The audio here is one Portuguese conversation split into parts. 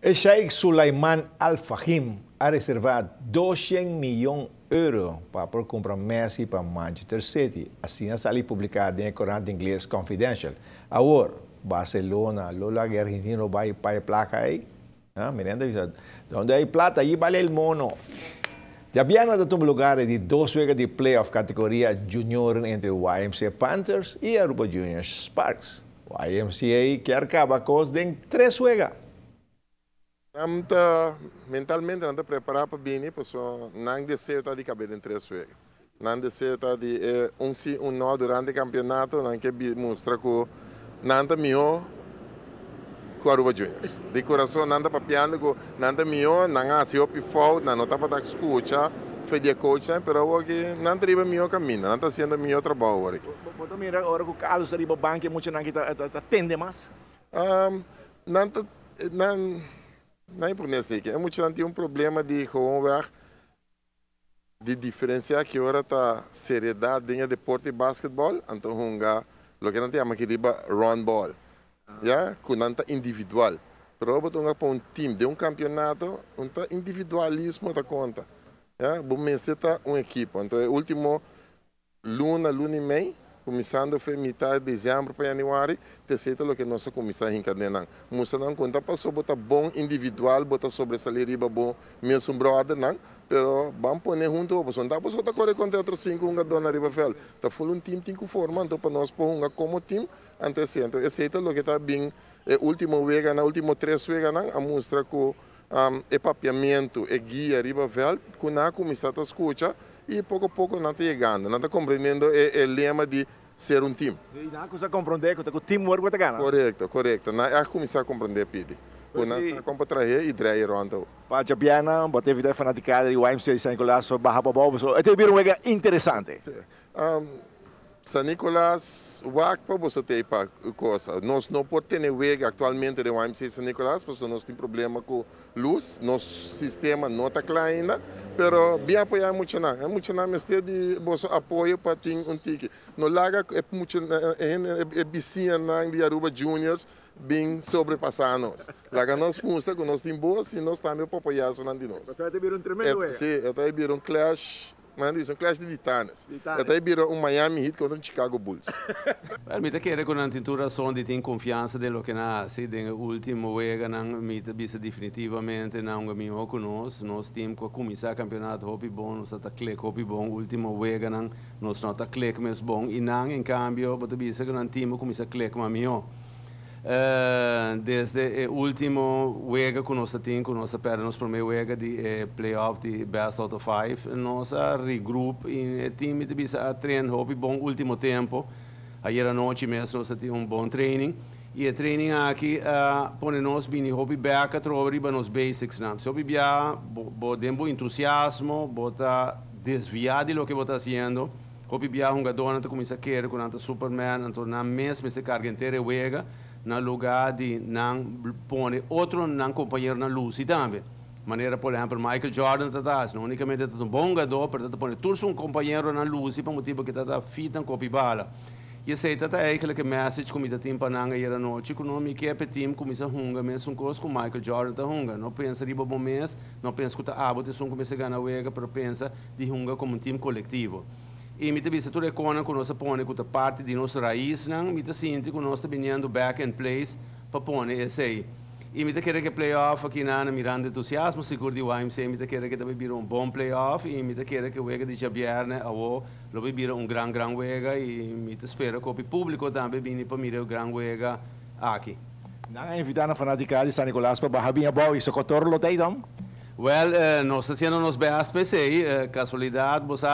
O Sheikh Sulaiman Al Fahim ha reservado 200 milhões de euros para comprar Messi para Manchester City. Assim é ali publicado em corante inglês Confidential. Agora, Barcelona, Lola Argentino vai para a placa aí. Miranda avisado. Onde hay plata, aí vale el mono. Já viene de um lugar de 2 juegos de playoff categoria junior entre o YMCA Panthers e Aruba Juniors Sparks. O YMCA quer acabar com em 3 juegos. Mentalmente não está preparado para vir, porque não desejo de caber em 3 juegos. Não desejo de sim, não durante o campeonato, não quer mostrar que não está melhor com a Aruba Juniors. De coração, não está papiando que não está melhor, não há sido falta, não está para escutar, fazer coach, mas não está melhor caminho, não está sendo melhor trabalho. Você mira agora que o Carlos está no banco e muito não está tende mais? Não é por isso que é muito não tem problema de ver de diferenciar que agora está seriedade dentro do deporte de basquetebol, então o que não tem aqui riba run ball, já que não está individual. Pero para um time de campeonato, individualismo da conta, já, bom mês está uma equipe, então é último luna e meio. Começando foi metade de dezembro para janeiro, terceiro o que nós começamos a encadenar. Moça não conta passou botar bom individual, botar sobressalir riba bom, mesmo brother não, pero vamos pôr junto, porque não dá para correr contra outros 5 dona riba fel. Tá full time tem que formar, então para nós pôr como time, antecedente. Esse é o que está bem, último vega, na último 3 vega não, a mostra que é papiamento, é guia riba fel, que não começar a escutar. E pouco a pouco não está chegando, não está compreendendo o lema de ser um time. E não começa a compreender que o teamwork vai ganhar. Correto. Não é começar a compreender, Pidi. Quando não está a trazer e trazer ronda. Para a Biana, botei vida fanaticada e o YMCA de San Nicolás, barra para bobo. Este é um jogo interessante. San Nicolás, o você tem para coisa. Nós não podemos ter jogo atualmente de YMCA de San Nicolás, porque nós temos problema com luz, nosso sistema não está claro ainda. Pero bem apoiar muito não, mas ter de bolso apoio para ter ticket. No laga é muito vizinha de Aruba Juniors bem sobrepassando. Laga nós mostra que nós temos boas e nós também para apoiar isso não de nós. Você vai ter um tremendo sim, vai ter um clash. Mas um clash de titanes. Até virou um Miami Heat contra um Chicago Bulls. Mi te chiede con antiturazione di confianza dello che nasce, nell'ultimo wega mi te bisa definitivamente non mi conosco, nos team co comincia campionato hopi bon, nos ata click hopi bon, ultimo wega nos nota click mes bon, e non in cambio, bote bisa che un team comincia click ma mio. Desde o último wega que nós temos, que nós perdemos para o wega de playoff de best out of 5, nós regroup e o time de bisa treinar hobby bom último tempo. Ayer à noite mesmo nós tivemos bom training e o training aqui põe nós bem hobby back a trovar nos basics não. Se hobby bia, podemos entusiasmo, bota desviar de lo que bota fazendo. Hobby bia jogador não começa a querer com o Superman, então na mesma se carga inteira wega. No lugar de não pôr outro não companheiro na luz e também. Maneira, por exemplo, Michael Jordan está não unicamente um bom jogador, mas está pôr todos companheiro na luz e para motivo que está fita em copy bala. E esse está aquele que message como está tempo na era noite, que não me quer para time começa a hunga, mesmo coisa com Michael Jordan está hunga. Não pensa riba bom mês, não pensa que está bote som começa a ganhar wega, mas pensa de hunga como time coletivo. E me te tudo é quando nós põe que parte de nossa raiz não me te sinto que nós estamos vindo back in place para pôr esse aí e me te quer que playoff aqui na mirando entusiasmo seguro de YMCA me te quer que também vira bom playoff e me te quer que o wega de Javierne avô lo vira gran wega e me te espera que o público também venha para mirar o gran wega aqui. Não é invitar a fanaticada de San Nicolás para barra bem a bola e socorro lo tem então? Well, nós estamos fazendo nos best PC, casualidade, você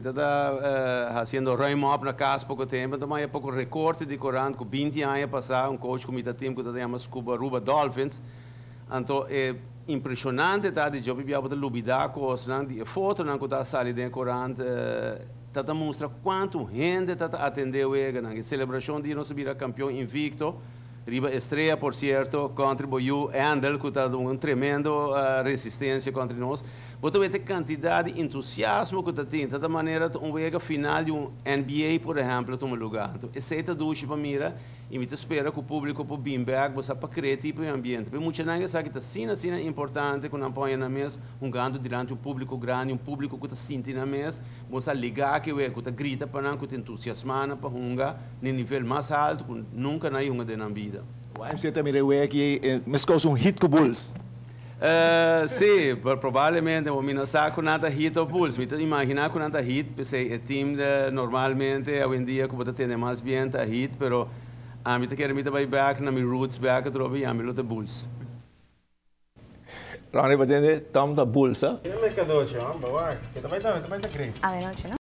está fazendo run-up na casa pouco tempo, então é pouco recorte de corante, com 20 anos passar, coach com o time que está chamando Aruba Dolphins, então é impressionante, tá, de job para poder lubidar coisas, de foto não que está saindo de corante, tá mostra quanto gente está atendendo a celebração de nós virar campeão invicto. Riba Estrela, por certo, contribuiu Andel, que está dando tremendo resistência contra nós. Você vê a quantidade de entusiasmo que está tendo, de maneira que wega final de NBA, por exemplo, toma lugar. Então, esse é o duche para mira e me espera que o público por bem back, você para criar tipo de ambiente. Porque muita gente sabe que assim é importante quando apoia na mesa, ganho durante um público grande, um público que está sentindo na mesa, você ligar que que está grita para não, que está entusiasmado para hunga, no nível mais alto, que nunca na hunga de na vida. Você também é que mas causa hit com Bulls. Sim, provavelmente o não sabe nada hit of Bulls. Me imaginar com nada hit, porque o time normalmente hoje em dia como tem mais bem a hit, pero a mim quero me vai back na minha roots back trovi a mim luta Bulls. Ronnie, vai ter Tom da Bulls, Tiene mercadoce, vamos, vai. Kita vai dar, kita vai dar. A ver, noche, ¿no?